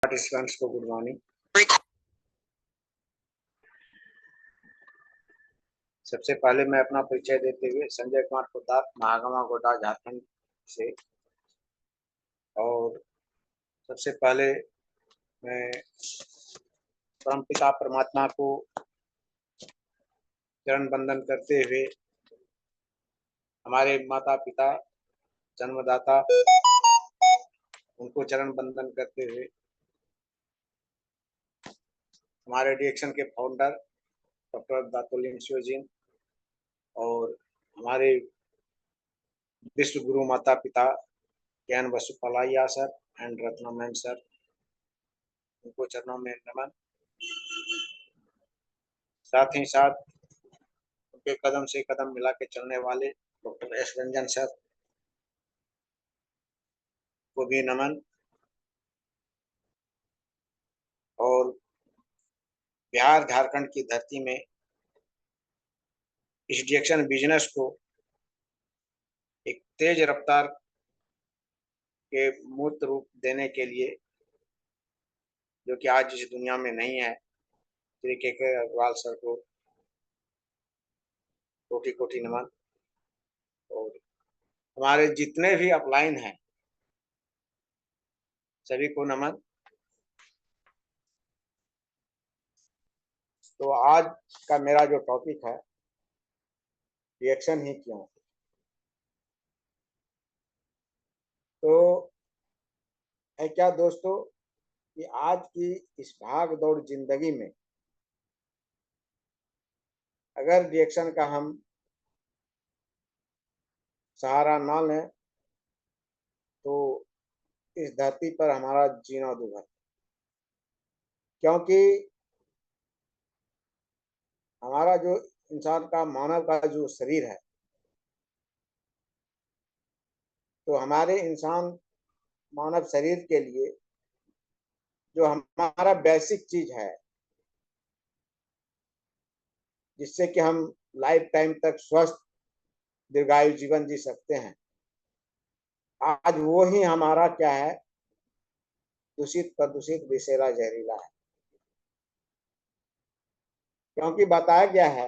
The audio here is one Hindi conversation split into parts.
पार्टिसिपेंट्स को गुड मॉर्निंग। सबसे पहले मैं अपना परिचय देते हुए संजय कुमार पोद्दार, महागामा गोड्डा, झारखंड से। और सबसे पहले मैं परमपिता परमात्मा को चरण वंदन करते हुए, हमारे माता पिता जन्मदाता उनको चरण वंदन करते हुए, हमारे रिएक्शन के फाउंडर डॉक्टर दातुल शिवजीन और हमारे विश्व गुरु माता पिता ज्ञान Vasupalaiya sir and Ratna ma'am sir, उनको चरणों में नमन। साथ ही साथ उनके कदम से कदम मिला के चलने वाले डॉक्टर एस रंजन सर को भी नमन। और बिहार झारखंड की धरती में इस डिएक्शन बिजनेस को एक तेज रफ्तार के मूर्त रूप देने के लिए, जो कि आज इस दुनिया में नहीं है, श्री के अग्रवाल सर को कोटि कोटि नमन। और हमारे जितने भी अपलाइन हैं सभी को नमन। तो आज का मेरा जो टॉपिक है, रिएक्शन ही क्यों। तो है क्या दोस्तों कि आज की इस भाग दौड़ जिंदगी में अगर रिएक्शन का हम सहारा ना लें तो इस धरती पर हमारा जीना दुभर। क्योंकि हमारा जो इंसान का, मानव का जो शरीर है, तो हमारे इंसान मानव शरीर के लिए जो हमारा बेसिक चीज है, जिससे कि हम लाइफ टाइम तक स्वस्थ दीर्घायु जीवन जी सकते हैं, आज वो ही हमारा क्या है, दूषित प्रदूषित विषैला जहरीला है। क्योंकि बताया गया है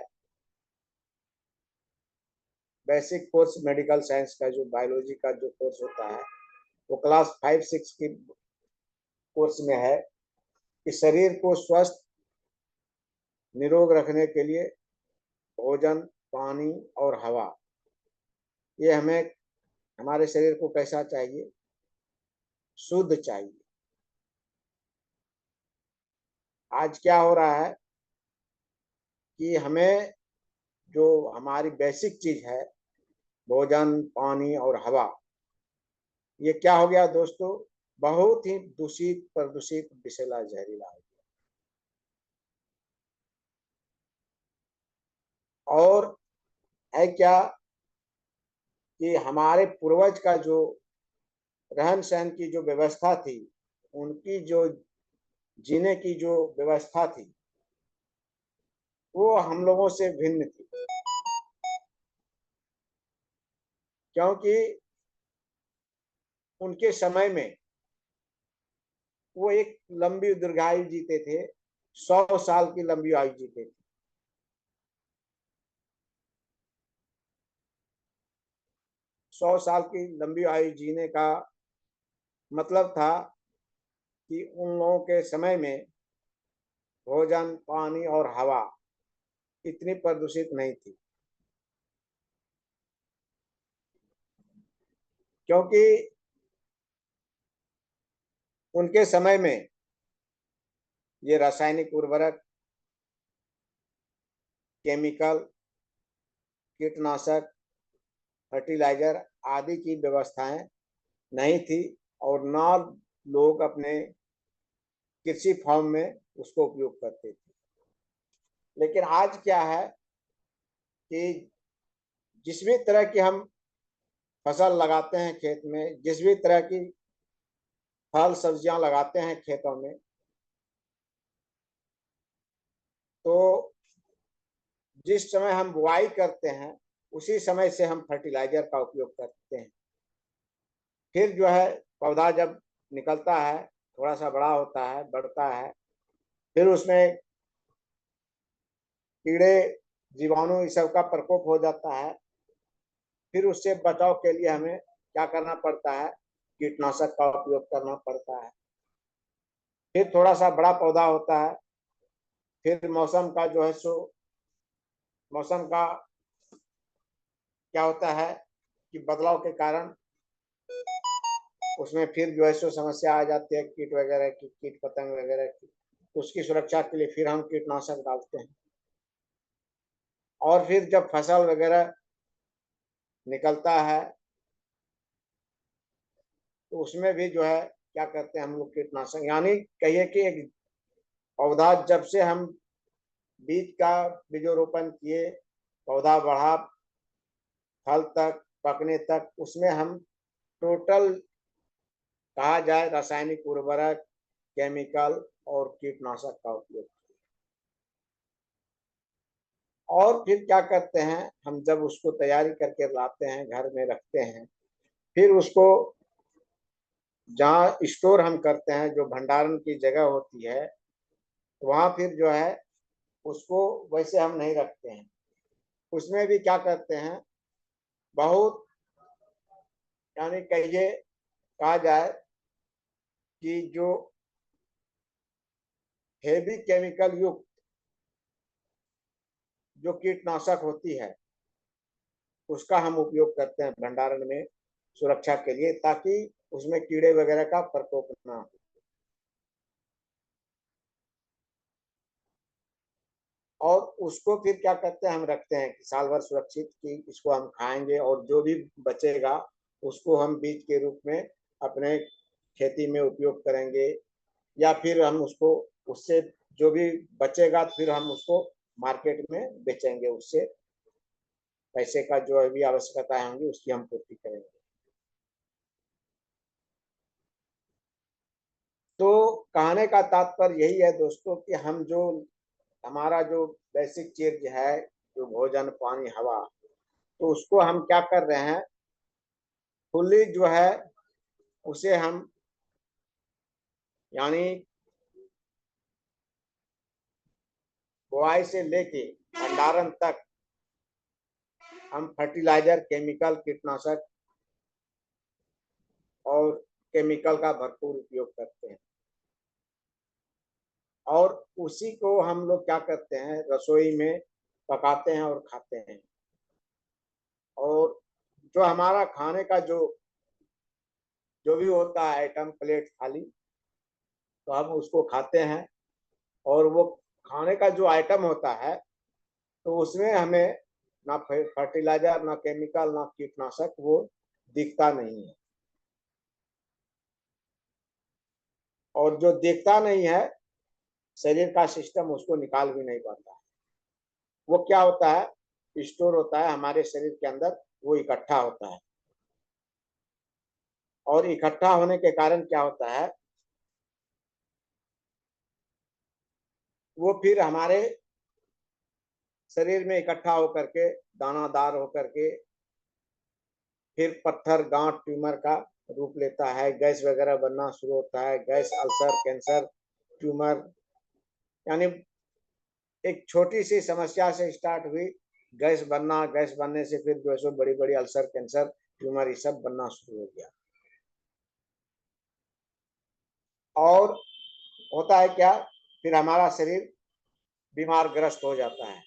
बेसिक कोर्स मेडिकल साइंस का, जो बायोलॉजी का जो कोर्स होता है, वो क्लास 5-6 की कोर्स में है कि शरीर को स्वस्थ निरोग रखने के लिए भोजन, पानी और हवा, ये हमें, हमारे शरीर को कैसा चाहिए, शुद्ध चाहिए। आज क्या हो रहा है कि हमें जो हमारी बेसिक चीज है, भोजन, पानी और हवा, ये क्या हो गया दोस्तों, बहुत ही दूषित प्रदूषित विषैला जहरीला हो गया। और है क्या कि हमारे पूर्वज का जो रहन सहन की जो व्यवस्था थी, उनकी जो जीने की जो व्यवस्था थी, वो हम लोगों से भिन्न थी। क्योंकि उनके समय में वो एक लंबी दीर्घायु जीते थे, 100 साल की लंबी आयु जीते थे। 100 साल की लंबी आयु जीने का मतलब था कि उन लोगों के समय में भोजन, पानी और हवा इतनी प्रदूषित नहीं थी। क्योंकि उनके समय में ये रासायनिक उर्वरक, केमिकल, कीटनाशक, फर्टिलाइजर आदि की व्यवस्थाएं नहीं थी, और ना लोग अपने कृषि फॉर्म में उसको उपयोग करते थे। लेकिन आज क्या है कि जिस भी तरह की हम फसल लगाते हैं खेत में, जिस भी तरह की फल सब्जियां लगाते हैं खेतों में, तो जिस समय हम बुआई करते हैं उसी समय से हम फर्टिलाइजर का उपयोग करते हैं। फिर जो है पौधा जब निकलता है, थोड़ा सा बड़ा होता है, बढ़ता है, फिर उसमें कीड़े, जीवाणु, इस सब का प्रकोप हो जाता है। फिर उससे बचाव के लिए हमें क्या करना पड़ता है, कीटनाशक का उपयोग करना पड़ता है। फिर थोड़ा सा बड़ा पौधा होता है, फिर मौसम का जो है सो, मौसम का क्या होता है कि बदलाव के कारण उसमें फिर जो है सो समस्या आ जाती है, कीट वगैरह की, कीट पतंग वगैरह की। उसकी सुरक्षा के लिए फिर हम कीटनाशक डालते हैं। और फिर जब फसल वगैरह निकलता है तो उसमें भी जो है क्या करते हैं हम लोग, कीटनाशक, यानी कहिए कि एक पौधा जब से हम बीज का बीजोरोपण किए, पौधा बढ़ा, फल तक, पकने तक, उसमें हम टोटल कहा जाए रासायनिक उर्वरक, केमिकल और कीटनाशक का उपयोग। और फिर क्या करते हैं हम, जब उसको तैयारी करके लाते हैं, घर में रखते हैं, फिर उसको जहाँ स्टोर हम करते हैं, जो भंडारण की जगह होती है, वहां फिर जो है उसको वैसे हम नहीं रखते हैं। उसमें भी क्या करते हैं, बहुत, यानी कहिए, कहा जाए कि जो हेवी केमिकल युक्त जो कीटनाशक होती है, उसका हम उपयोग करते हैं भंडारण में सुरक्षा के लिए, ताकि उसमें कीड़े वगैरह का प्रकोप ना हो। और उसको फिर क्या करते हैं, हम रखते हैं कि साल भर सुरक्षित, कि इसको हम खाएंगे, और जो भी बचेगा उसको हम बीज के रूप में अपने खेती में उपयोग करेंगे, या फिर हम उसको, उससे जो भी बचेगा फिर हम उसको मार्केट में बेचेंगे, उससे पैसे का जो भी आवश्यकताएं होंगी उसकी हम पूर्ति करेंगे। तो कहने का तात्पर्य यही है दोस्तों कि हम जो, हमारा जो बेसिक चीज है, जो भोजन, पानी, हवा, तो उसको हम क्या कर रहे हैं, फुल्ली जो है उसे हम, यानी बुआई से लेके भंडारण तक हम फर्टिलाइजर, केमिकल, कीटनाशक और केमिकल का भरपूर उपयोग करते हैं। और उसी को हम लोग क्या करते हैं, रसोई में पकाते हैं और खाते हैं। और जो हमारा खाने का जो भी होता है आइटम, प्लेट, थाली, तो हम उसको खाते हैं। और वो खाने का जो आइटम होता है, तो उसमें हमें ना फर्टिलाइजर, ना केमिकल, ना कीटनाशक वो दिखता नहीं है। और जो दिखता नहीं है, शरीर का सिस्टम उसको निकाल भी नहीं पाता है। वो क्या होता है, स्टोर होता है हमारे शरीर के अंदर, वो इकट्ठा होता है। और इकट्ठा होने के कारण क्या होता है, वो फिर हमारे शरीर में इकट्ठा होकर के, दानादार होकर के, फिर पत्थर, गांठ, ट्यूमर का रूप लेता है। गैस वगैरह बनना शुरू होता है, गैस, अल्सर, कैंसर, ट्यूमर, यानी एक छोटी सी समस्या से स्टार्ट हुई, गैस बनना, गैस बनने से फिर जो है सो बड़ी बड़ी अल्सर, कैंसर, ट्यूमर, ये सब बनना शुरू हो गया। और होता है क्या, फिर हमारा शरीर बीमार ग्रस्त हो जाता है।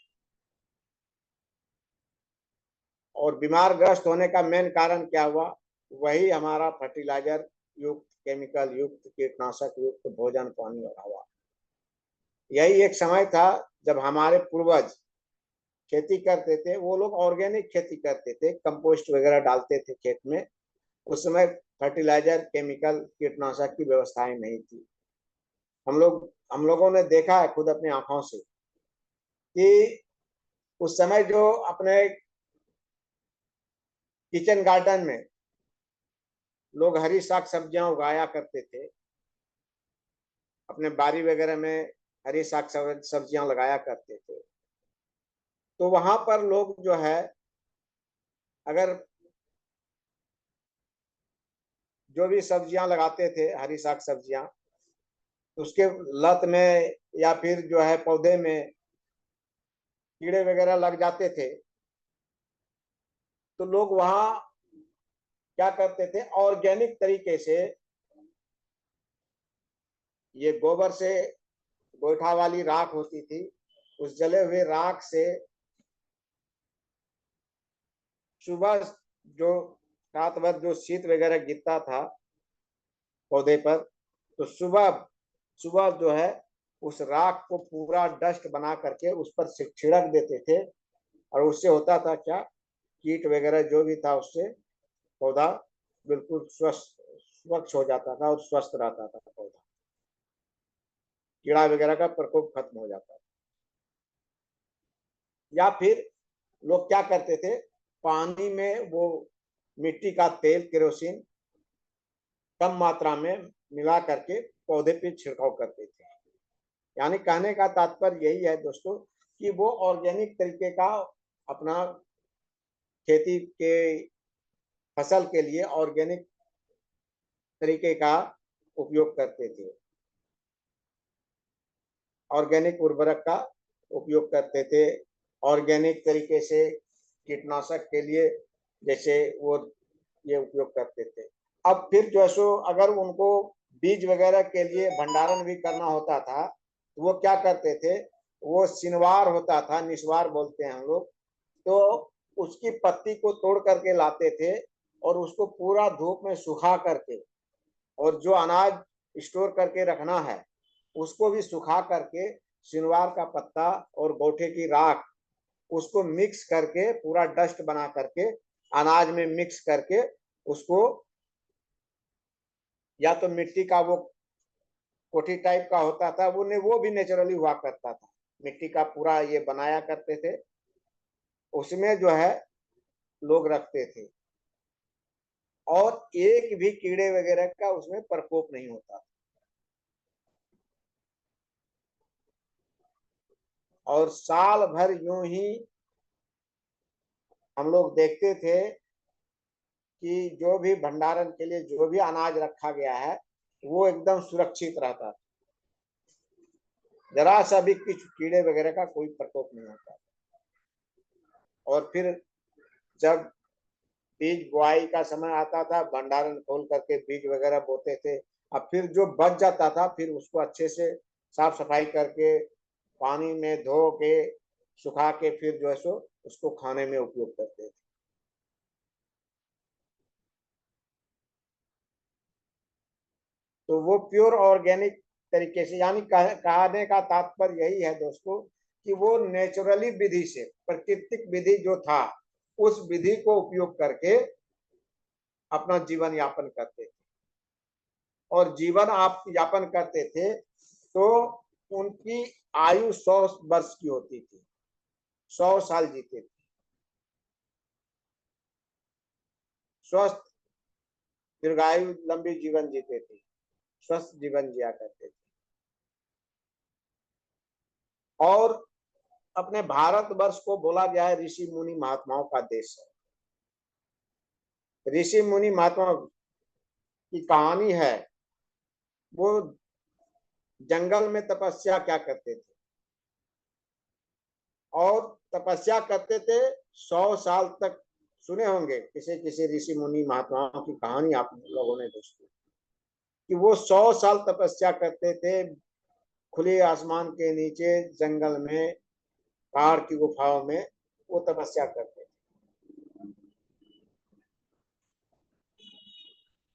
और बीमार ग्रस्त होने का मेन कारण क्या हुआ, वही हमारा फर्टिलाइजर युक्त, केमिकल युक्त, कीटनाशक युक्त भोजन, पानी और हवा। यही एक समय था जब हमारे पूर्वज खेती करते थे, वो लोग ऑर्गेनिक खेती करते थे, कंपोस्ट वगैरह डालते थे खेत में। उस समय फर्टिलाइजर, केमिकल, कीटनाशक की व्यवस्थाएं नहीं थी। हम लोगों ने देखा है खुद अपनी आंखों से कि उस समय जो अपने किचन गार्डन में लोग हरी साग सब्जियां उगाया करते थे, अपने बारी वगैरह में हरी साग सब्जियां लगाया करते थे, तो वहां पर लोग जो है, अगर जो भी सब्जियां लगाते थे, हरी साग सब्जियां, उसके लत में या फिर जो है पौधे में कीड़े वगैरह लग जाते थे, तो लोग वहां क्या करते थे, ऑर्गेनिक तरीके से ये गोबर से, गोईठा वाली राख होती थी, उस जले हुए राख से सुबह जो रात भर जो शीत वगैरह गिरता था पौधे पर, तो सुबह सुबह जो है उस राख को पूरा डस्ट बना करके उस पर छिड़क देते थे, और उससे होता था क्या, कीट वगैरह जो भी था उससे पौधा बिल्कुल स्वच्छ हो जाता था और स्वस्थ रहता था पौधा, कीड़ा वगैरह का प्रकोप खत्म हो जाता था। या फिर लोग क्या करते थे, पानी में वो मिट्टी का तेल केरोसिन कम मात्रा में मिला करके पौधे पे छिड़काव करते थे। यानी कहने का तात्पर्य यही है दोस्तों कि वो ऑर्गेनिक तरीके का अपना खेती के फसल के लिए ऑर्गेनिक तरीके का उपयोग करते थे, ऑर्गेनिक उर्वरक का उपयोग करते थे, ऑर्गेनिक तरीके से कीटनाशक के लिए जैसे वो ये उपयोग करते थे। अब फिर जो है सो अगर उनको बीज वगैरह के लिए भंडारण भी करना होता था तो वो क्या करते थे, वो सिनवार होता था, निस्वार बोलते हैं हम लोग, तो उसकी पत्ती को तोड़ करके लाते थे और उसको पूरा धूप में सुखा करके, और जो अनाज स्टोर करके रखना है उसको भी सुखा करके सिनवार का पत्ता और गोठे की राख उसको मिक्स करके पूरा डस्ट बना करके अनाज में मिक्स करके उसको, या तो मिट्टी का वो कोठी टाइप का होता था, वो भी नेचुरली हुआ करता था, मिट्टी का पूरा ये बनाया करते थे, उसमें जो है लोग रखते थे और एक भी कीड़े वगैरह का उसमें प्रकोप नहीं होता। और साल भर यूं ही हम लोग देखते थे कि जो भी भंडारण के लिए जो भी अनाज रखा गया है वो एकदम सुरक्षित रहता था, जरा सा भी कुछ कीड़े वगैरह का कोई प्रकोप नहीं होता। और फिर जब बीज बुआई का समय आता था, भंडारण खोल करके बीज वगैरह बोते थे, अब फिर जो बच जाता था फिर उसको अच्छे से साफ सफाई करके पानी में धो के सुखा के फिर जो है सो उसको खाने में उपयोग करते थे। तो वो प्योर ऑर्गेनिक तरीके से, यानी कहने का तात्पर्य यही है दोस्तों कि वो नेचुरली विधि से, प्राकृतिक विधि जो था उस विधि को उपयोग करके अपना जीवन यापन करते थे, और जीवन आप यापन करते थे तो उनकी आयु 100 वर्ष की होती थी, 100 साल जीते थे, स्वस्थ दीर्घायु लंबी जीवन जीते थे, स्वस्थ जीवन जिया करते थे। और अपने भारतवर्ष को बोला गया है ऋषि मुनि महात्माओं का देश है। ऋषि मुनि महात्मा की कहानी है, वो जंगल में तपस्या क्या करते थे, और तपस्या करते थे 100 साल तक। सुने होंगे किसी किसी ऋषि मुनि महात्माओं की कहानी आप लोगों ने दोस्तों, कि वो 100 साल तपस्या करते थे खुले आसमान के नीचे जंगल में, पहाड़ की गुफाओं में वो तपस्या करते थे।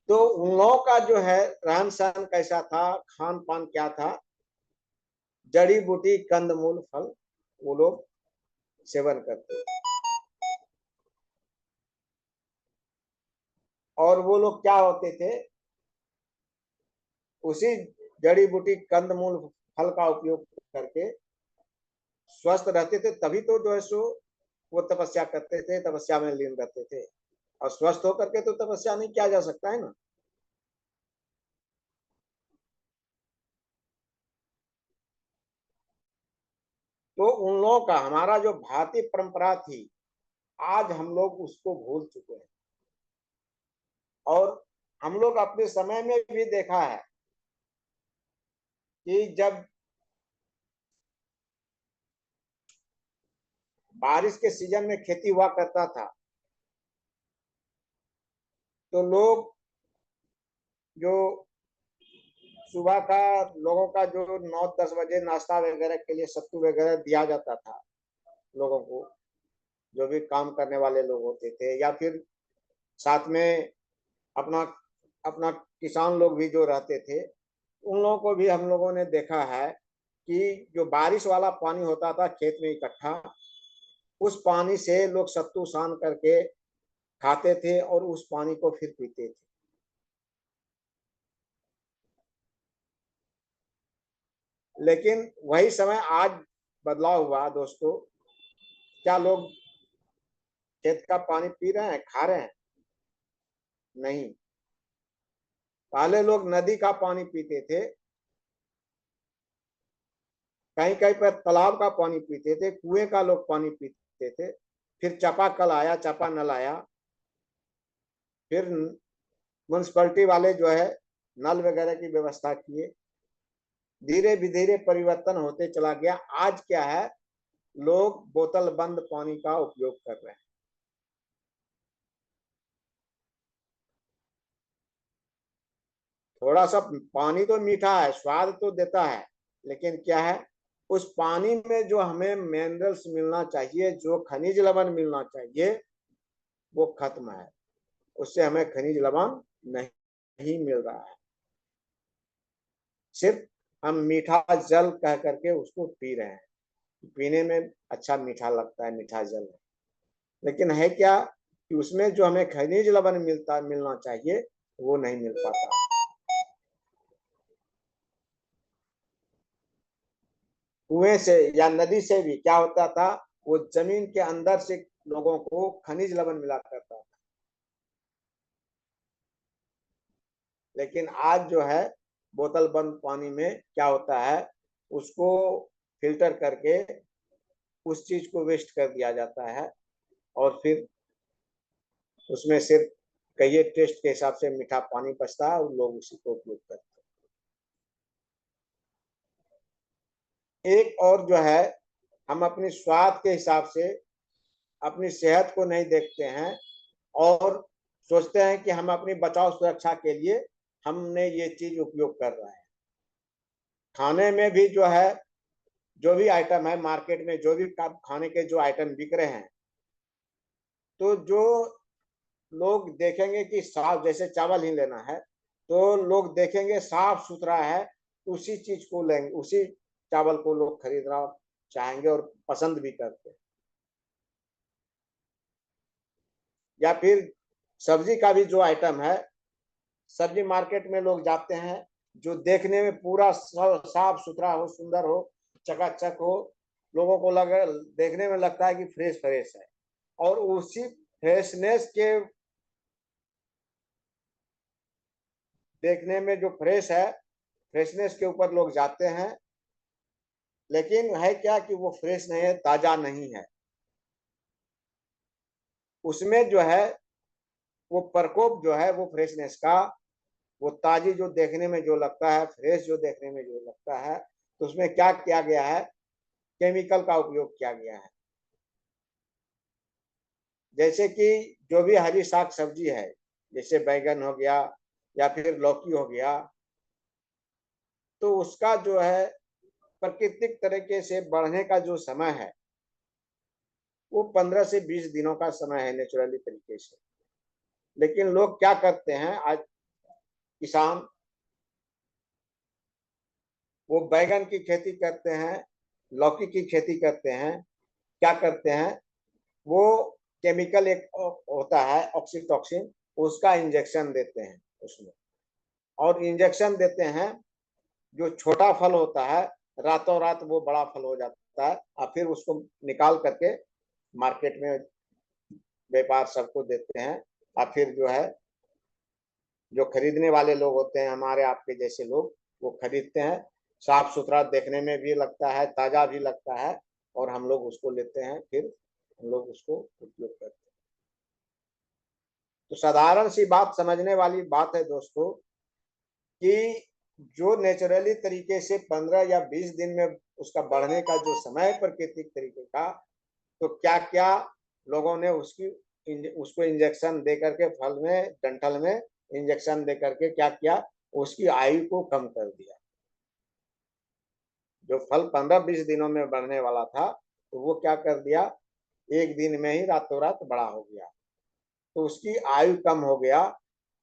तो उन लोगों का जो है रहन सहन कैसा था, खान पान क्या था, जड़ी बूटी कंदमूल फल वो लोग सेवन करते थे। और वो लोग क्या होते थे, उसी जड़ी बूटी कंदमूल फल का उपयोग करके स्वस्थ रहते थे, तभी तो जो है सो वो तपस्या करते थे, तपस्या में लीन रहते थे। और स्वस्थ होकर के तो तपस्या नहीं किया जा सकता है ना। तो उन लोगों का, हमारा जो भारतीय परंपरा थी, आज हम लोग उसको भूल चुके हैं। और हम लोग अपने समय में भी देखा है कि जब बारिश के सीजन में खेती हुआ करता था तो लोग जो सुबह का लोगों का जो 9-10 बजे नाश्ता वगैरह के लिए सत्तू वगैरह दिया जाता था लोगों को, जो भी काम करने वाले लोग होते थे, या फिर साथ में अपना अपना किसान लोग भी जो रहते थे, उन लोगों को भी हम लोगों ने देखा है कि जो बारिश वाला पानी होता था खेत में इकट्ठा, उस पानी से लोग सत्तू सान करके खाते थे और उस पानी को फिर पीते थे। लेकिन वही समय आज बदलाव हुआ दोस्तों। क्या लोग खेत का पानी पी रहे हैं, खा रहे हैं? नहीं। पहले लोग नदी का पानी पीते थे, कहीं कहीं पर तालाब का पानी पीते थे, कुएं का लोग पानी पीते थे। फिर चापाकल आया, चापा नल आया, फिर म्यूनसिपैलिटी वाले जो है नल वगैरह की व्यवस्था किए। धीरे धीरे परिवर्तन होते चला गया। आज क्या है, लोग बोतल बंद पानी का उपयोग कर रहे हैं। थोड़ा सा पानी तो मीठा है, स्वाद तो देता है, लेकिन क्या है, उस पानी में जो हमें मिनरल्स मिलना चाहिए, जो खनिज लवण मिलना चाहिए, वो खत्म है। उससे हमें खनिज लवण नहीं मिल रहा है। सिर्फ हम मीठा जल कह करके उसको पी रहे हैं, पीने में अच्छा मीठा लगता है, मीठा जल है। लेकिन है क्या कि उसमें जो हमें खनिज लवण मिलना चाहिए, वो नहीं मिल पाता। कुएं से या नदी से भी क्या होता था, वो जमीन के अंदर से लोगों को खनिज लवण मिला करता था। लेकिन आज जो है, बोतल बंद पानी में क्या होता है, उसको फिल्टर करके उस चीज को वेस्ट कर दिया जाता है, और फिर उसमें सिर्फ कहिए टेस्ट के हिसाब से मीठा पानी बचता है और लोग उसी को उपयोग करते हैं। एक और जो है, हम अपनी स्वाद के हिसाब से अपनी सेहत को नहीं देखते हैं और सोचते हैं कि हम अपनी बचाव सुरक्षा के लिए हमने ये चीज उपयोग कर रहे हैं। खाने में भी जो है, जो भी आइटम है मार्केट में, जो भी खाने के जो आइटम बिक रहे हैं, तो जो लोग देखेंगे कि साफ, जैसे चावल ही लेना है तो लोग देखेंगे साफ सुथरा है, उसी चीज को लेंगे, उसी चावल को लोग खरीदना चाहेंगे और पसंद भी करते हैं। या फिर सब्जी का भी जो आइटम है, सब्जी मार्केट में लोग जाते हैं, जो देखने में पूरा साफ सुथरा हो, सुंदर हो, चकाचक हो, लोगों को लगे, देखने में लगता है कि फ्रेश फ्रेश है, और उसी फ्रेशनेस के देखने में जो फ्रेश है, फ्रेशनेस के ऊपर लोग जाते हैं। लेकिन है क्या कि वो फ्रेश नहीं है, ताजा नहीं है। उसमें जो है वो प्रकोप जो है, वो फ्रेशनेस का, वो ताजी जो देखने में जो लगता है, फ्रेश जो देखने में जो लगता है, तो उसमें क्या किया गया है, केमिकल का उपयोग किया गया है। जैसे कि जो भी हरी साग सब्जी है, जैसे बैगन हो गया या फिर लौकी हो गया, तो उसका जो है प्राकृतिक तरीके से बढ़ने का जो समय है, वो 15 से 20 दिनों का समय है नेचुरली तरीके से। लेकिन लोग क्या करते हैं आज, किसान, वो बैगन की खेती करते हैं, लौकी की खेती करते हैं, क्या करते हैं, वो केमिकल एक होता है ऑक्सीटॉक्सिन, उसका इंजेक्शन देते हैं उसमें, और इंजेक्शन देते हैं, जो छोटा फल होता है रातों रात वो बड़ा फल हो जाता है, और फिर उसको निकाल करके मार्केट में व्यापार सबको देते हैं। और फिर जो है, जो खरीदने वाले लोग होते हैं, हमारे आपके जैसे लोग, वो खरीदते हैं, साफ सुथरा देखने में भी लगता है, ताजा भी लगता है, और हम लोग उसको लेते हैं, फिर हम लोग उसको उपयोग करते हैं। तो साधारण सी बात, समझने वाली बात है दोस्तों, कि जो नेचुरली तरीके से 15 या 20 दिन में उसका बढ़ने का जो समय प्राकृतिक तरीके का, तो क्या क्या लोगों ने उसको इंजेक्शन दे करके, फल में डंठल में इंजेक्शन दे करके क्या किया, उसकी आयु को कम कर दिया। जो फल 15-20 दिनों में बढ़ने वाला था, तो वो क्या कर दिया, एक दिन में ही रातों रात बड़ा हो गया, तो उसकी आयु कम हो गया।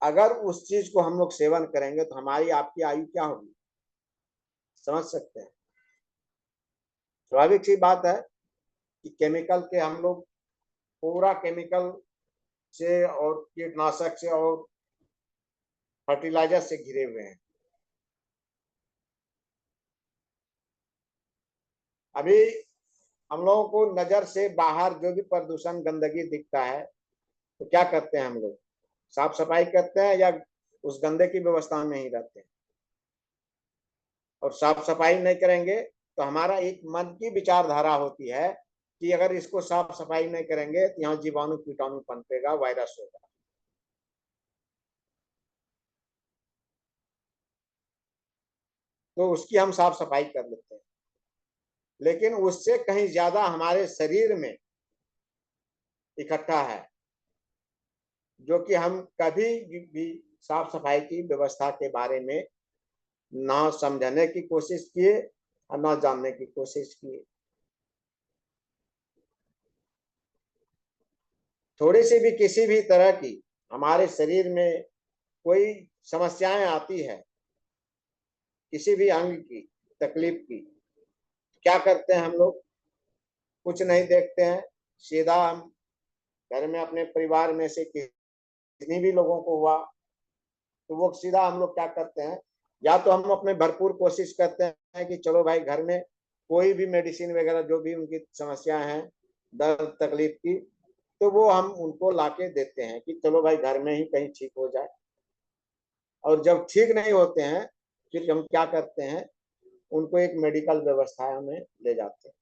अगर उस चीज को हम लोग सेवन करेंगे तो हमारी आपकी आयु क्या होगी, समझ सकते हैं। स्वाभाविक सी बात है कि केमिकल के हम लोग पूरा केमिकल से और कीटनाशक से और फर्टिलाइजर से घिरे हुए हैं। अभी हम लोगों को नजर से बाहर जो भी प्रदूषण गंदगी दिखता है, तो क्या करते हैं हम लोग, साफ सफाई करते हैं या उस गंदे की व्यवस्था में ही रहते हैं। और साफ सफाई नहीं करेंगे तो हमारा एक मन की विचारधारा होती है कि अगर इसको साफ सफाई नहीं करेंगे तो यहाँ जीवाणु कीटाणु पनपेगा, वायरस होगा। तो उसकी हम साफ सफाई कर लेते हैं, लेकिन उससे कहीं ज्यादा हमारे शरीर में इकट्ठा है, जो कि हम कभी भी साफ सफाई की व्यवस्था के बारे में ना समझने की कोशिश किए और ना जानने की कोशिश किए। थोड़ी सी भी किसी भी तरह की हमारे शरीर में कोई समस्याएं आती है, किसी भी अंग की तकलीफ की, क्या करते हैं हम लोग, कुछ नहीं देखते हैं, सीधा हम घर में अपने परिवार में से कितनी भी लोगों को हुआ, तो वो सीधा हम लोग क्या करते हैं, या तो हम अपने भरपूर कोशिश करते हैं कि चलो भाई घर में कोई भी मेडिसिन वगैरह जो भी उनकी समस्याएं हैं, दर्द तकलीफ की, तो वो हम उनको लाके देते हैं कि चलो भाई घर में ही कहीं ठीक हो जाए। और जब ठीक नहीं होते हैं, फिर हम क्या करते हैं, उनको एक मेडिकल व्यवस्था में ले जाते हैं।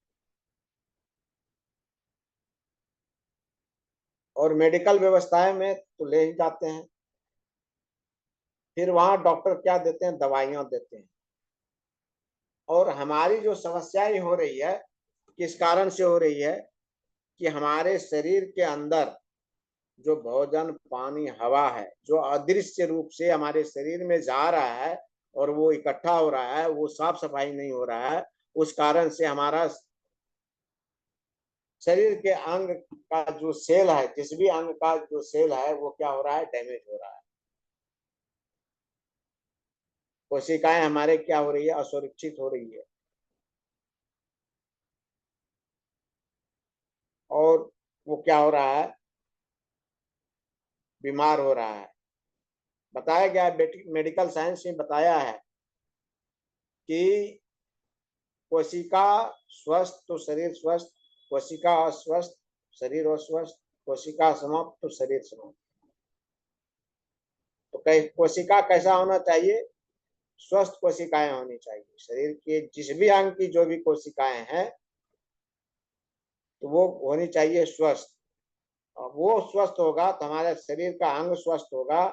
और मेडिकल व्यवस्थाएं में तो ले ही जाते हैं, फिर वहां डॉक्टर क्या देते हैं, दवाइयां देते हैं। और हमारी जो समस्याएं हो रही है, किस कारण से हो रही है, कि हमारे शरीर के अंदर जो भोजन पानी हवा है, जो अदृश्य रूप से हमारे शरीर में जा रहा है और वो इकट्ठा हो रहा है, वो साफ सफाई नहीं हो रहा है, उस कारण से हमारा शरीर के अंग का जो सेल है, जिस भी अंग का जो सेल है, वो क्या हो रहा है, डैमेज हो रहा है। कोशिकाएं हमारे क्या हो रही है, असुरक्षित हो रही है, और वो क्या हो रहा है, बीमार हो रहा है। बताया गया है, मेडिकल साइंस में बताया है कि कोशिका स्वस्थ तो शरीर स्वस्थ, कोशिका अस्वस्थ शरीर अस्वस्थ, कोशिका समाप्त तो शरीर समाप्त। तो कोशिका कैसा होना चाहिए, स्वस्थ कोशिकाएं होनी चाहिए। शरीर के जिस भी अंग की जो भी कोशिकाएं हैं, तो वो होनी चाहिए स्वस्थ। और वो स्वस्थ होगा तो हमारे शरीर का अंग स्वस्थ होगा,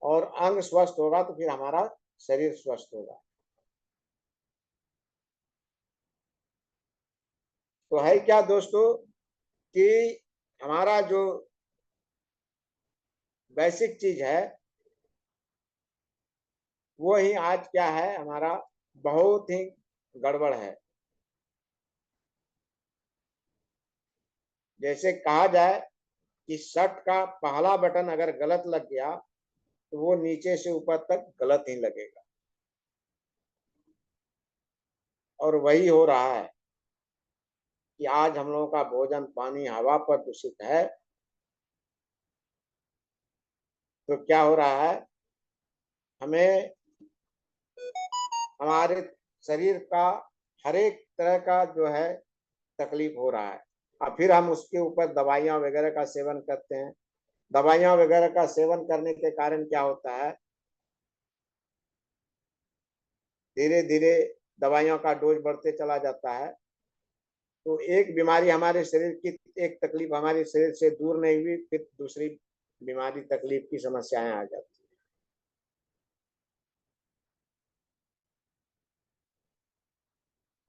और अंग स्वस्थ होगा तो फिर हमारा शरीर स्वस्थ होगा। तो है क्या दोस्तों, कि हमारा जो बेसिक चीज है, वो ही आज क्या है, हमारा बहुत ही गड़बड़ है। जैसे कहा जाए कि शर्ट का पहला बटन अगर गलत लग गया, तो वो नीचे से ऊपर तक गलत ही लगेगा। और वही हो रहा है कि आज हम लोगों का भोजन पानी हवा प्रदूषित है। तो क्या हो रहा है, हमें हमारे शरीर का हर एक तरह का जो है तकलीफ हो रहा है, और फिर हम उसके ऊपर दवाइयां वगैरह का सेवन करते हैं। दवाइयां वगैरह का सेवन करने के कारण क्या होता है, धीरे धीरे दवाइयों का डोज बढ़ते चला जाता है। तो एक बीमारी हमारे शरीर की, एक तकलीफ हमारे शरीर से दूर नहीं हुई, फिर दूसरी बीमारी तकलीफ की समस्याएं आ जाती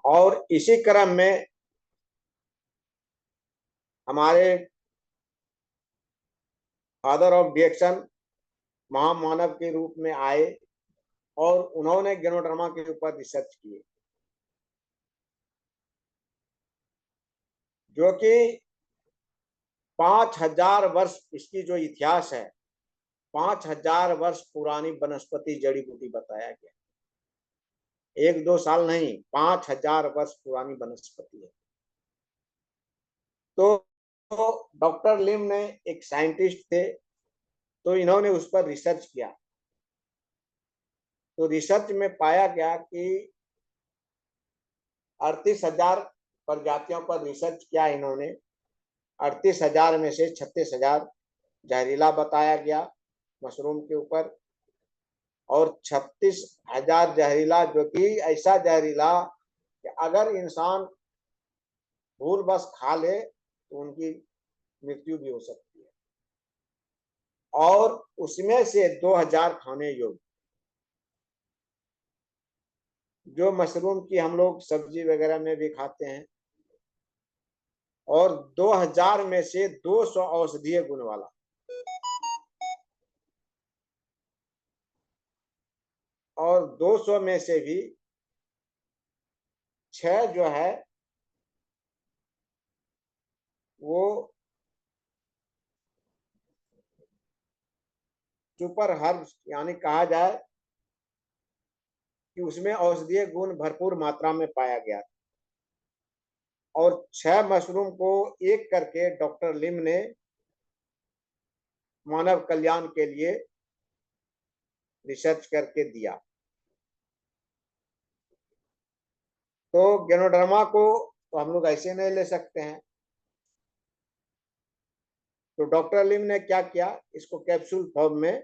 और इसी क्रम में हमारे फादर ऑफ डिएक्शन महामानव के रूप में आए और उन्होंने गैनोडर्मा के ऊपर रिसर्च किए, जो कि 5000 वर्ष इसकी जो इतिहास है, 5000 वर्ष पुरानी वनस्पति जड़ी बूटी बताया गया। 1-2 साल नहीं, 5000 वर्ष पुरानी वनस्पति है। तो डॉक्टर लिम ने एक साइंटिस्ट थे, तो इन्होंने उस पर रिसर्च किया। तो रिसर्च में पाया गया कि 38,000 प्रजातियों पर रिसर्च किया इन्होंने। 38,000 में से 36,000 जहरीला बताया गया मशरूम के ऊपर, और 36,000 जहरीला जो कि ऐसा जहरीला कि अगर इंसान भूल बस खा ले तो उनकी मृत्यु भी हो सकती है, और उसमें से 2000 खाने योग्य, जो मशरूम की हम लोग सब्जी वगैरह में भी खाते हैं, और 2000 में से 200 औषधीय गुण वाला, और 200 में से भी 6 जो है वो सुपर हर्ब्स, यानी कहा जाए कि उसमें औषधीय गुण भरपूर मात्रा में पाया गया। और 6 मशरूम को एक करके डॉक्टर लिम ने मानव कल्याण के लिए रिसर्च करके दिया। तो गैनोडर्मा को तो हम लोग ऐसे नहीं ले सकते हैं, तो डॉक्टर लिम ने क्या किया, इसको कैप्सूल फॉर्म में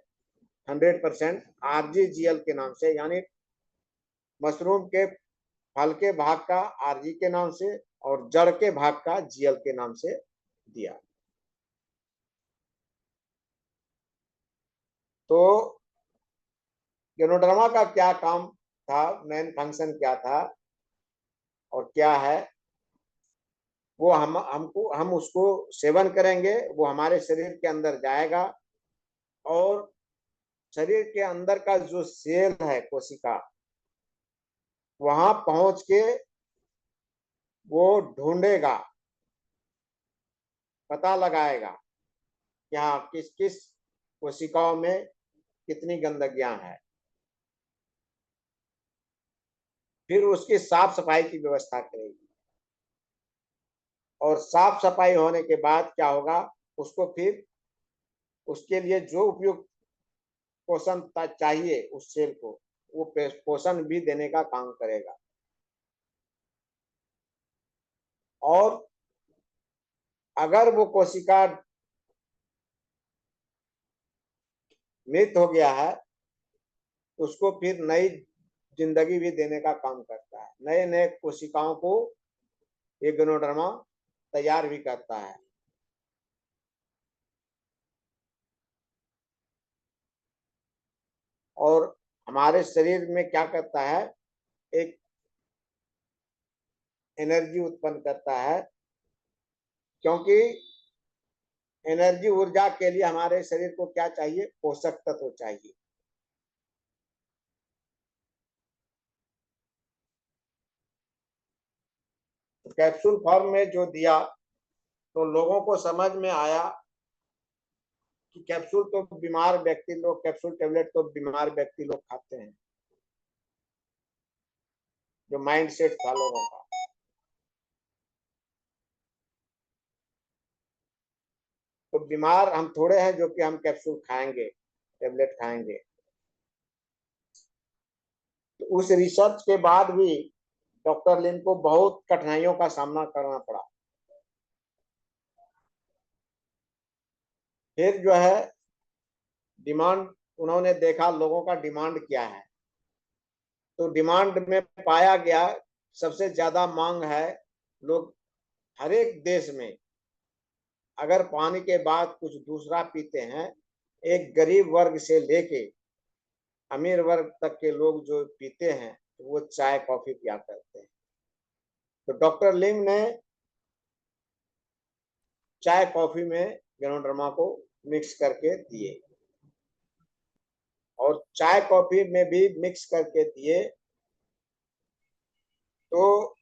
100% RGGL के नाम से, यानी मशरूम के फल के भाग का RG के नाम से और जड़ के भाग का GL के नाम से दिया। तो गैनोडर्मा का क्या काम था, मेन फंक्शन क्या था और क्या है, वो हम उसको सेवन करेंगे, वो हमारे शरीर के अंदर जाएगा, और शरीर के अंदर का जो सेल है, कोशिका, वहां पहुंच के वो ढूंढेगा, पता लगाएगा कि हाँ किस किस कोशिकाओं में कितनी गंदगियां हैं। फिर उसकी साफ सफाई की व्यवस्था करेगी, और साफ सफाई होने के बाद क्या होगा, उसको फिर उसके लिए जो उपयुक्त पोषण चाहिए उस सेल को, वो पोषण भी देने का काम करेगा। और अगर वो कोशिका मृत हो गया है, उसको फिर नई जिंदगी भी देने का काम करता है। नए नए कोशिकाओं को ये गैनोडर्मा तैयार भी करता है। और हमारे शरीर में क्या करता है, एक एनर्जी उत्पन्न करता है, क्योंकि एनर्जी ऊर्जा के लिए हमारे शरीर को क्या चाहिए, पोषक तत्व चाहिए। तो कैप्सूल फॉर्म में जो दिया, तो लोगों को समझ में आया कि कैप्सूल तो बीमार व्यक्ति लोग, कैप्सूल टेबलेट तो बीमार व्यक्ति लोग खाते हैं, जो माइंड सेट था लोगों का। तो बीमार हम थोड़े हैं जो कि हम कैप्सूल खाएंगे, टेबलेट खाएंगे। तो उस रिसर्च के बाद भी डॉक्टर लिन को बहुत कठिनाइयों का सामना करना पड़ा। फिर जो है डिमांड, उन्होंने देखा लोगों का डिमांड क्या है, तो डिमांड में पाया गया सबसे ज्यादा मांग है, लोग हर एक देश में अगर पानी के बाद कुछ दूसरा पीते हैं, एक गरीब वर्ग से लेके अमीर वर्ग तक के लोग जो पीते हैं, तो वो चाय कॉफी पिया करते हैं। तो डॉक्टर लिम ने चाय कॉफी में गैनोडर्मा को मिक्स करके दिए, और चाय कॉफी में भी मिक्स करके दिए तो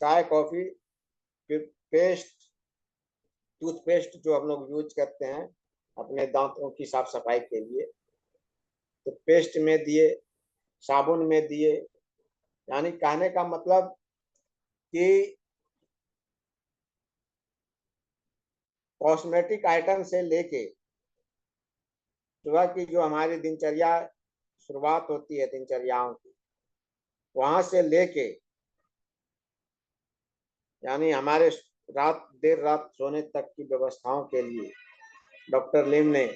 चाय कॉफी, फिर पेस्ट, टूथपेस्ट जो हम लोग यूज करते हैं अपने दांतों की साफ सफाई के लिए, तो पेस्ट में दिए, साबुन में दिए। यानी कहने का मतलब कि कॉस्मेटिक आइटम से लेके सुबह की जो हमारी दिनचर्या शुरुआत होती है दिनचर्याओं की, वहां से लेके यानी हमारे देर रात सोने तक की व्यवस्थाओं के लिए डॉक्टर लिम ने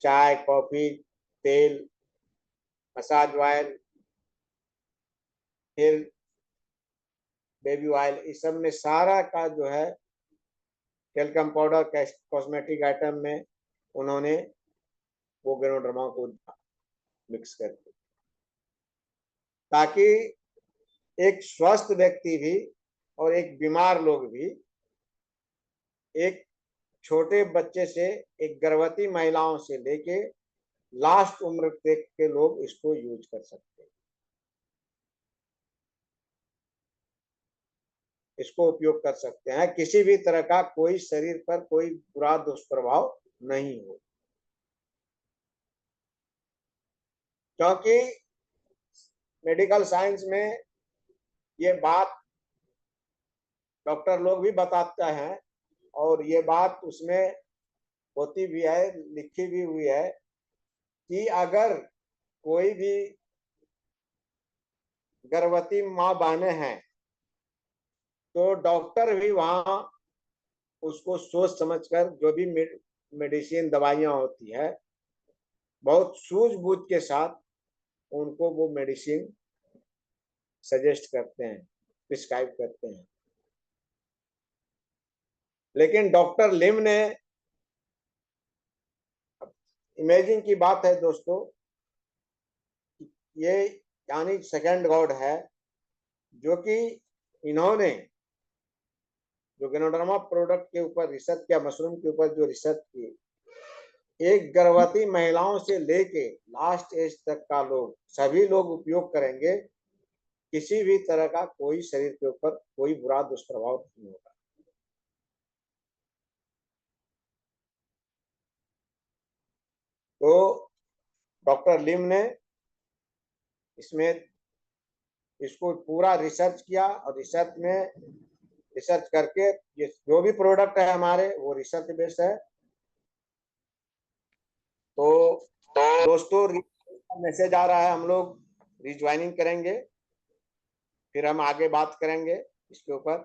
चाय, कॉफी, तेल, मसाज ऑयल, फिर बेबी ऑयल, इस सब में सारा का जो है टेल्कम पाउडर कॉस्मेटिक आइटम में उन्होंने वो गैनोडर्मा को मिक्स कर दिया, ताकि एक स्वस्थ व्यक्ति भी और एक बीमार लोग भी, एक छोटे बच्चे से एक गर्भवती महिलाओं से लेके लास्ट उम्र तक के लोग इसको यूज कर सकते हैं, इसको उपयोग कर सकते हैं। किसी भी तरह का कोई शरीर पर कोई बुरा दुष्प्रभाव नहीं हो, क्योंकि मेडिकल साइंस में ये बात डॉक्टर लोग भी बताते हैं, और ये बात उसमें होती भी है, लिखी भी हुई है कि अगर कोई भी गर्भवती माँ बहनें हैं तो डॉक्टर भी वहां उसको सोच समझकर जो भी मेडिसिन दवाइयाँ होती है बहुत सूझबूझ के साथ उनको वो मेडिसिन सजेस्ट करते हैं, प्रिस्क्राइब करते हैं। लेकिन डॉक्टर लिम ने, इमेजिन की बात है दोस्तों, ये यानी सेकंड गॉड है, जो कि इन्होंने जो गैनोडर्मा प्रोडक्ट के ऊपर रिसर्च किया, मशरूम के ऊपर जो रिसर्च की, एक गर्भवती महिलाओं से लेके लास्ट एज तक का लोग, सभी लोग उपयोग करेंगे, किसी भी तरह का कोई शरीर के ऊपर कोई बुरा दुष्प्रभाव नहीं होगा। तो डॉक्टर लिम ने इसमें इसको पूरा रिसर्च किया, और रिसर्च करके ये जो भी प्रोडक्ट है हमारे वो रिसर्च बेस्ड है। तो दोस्तों मैसेज आ रहा है, हम लोग रिज्वाइनिंग करेंगे, फिर हम आगे बात करेंगे इसके ऊपर।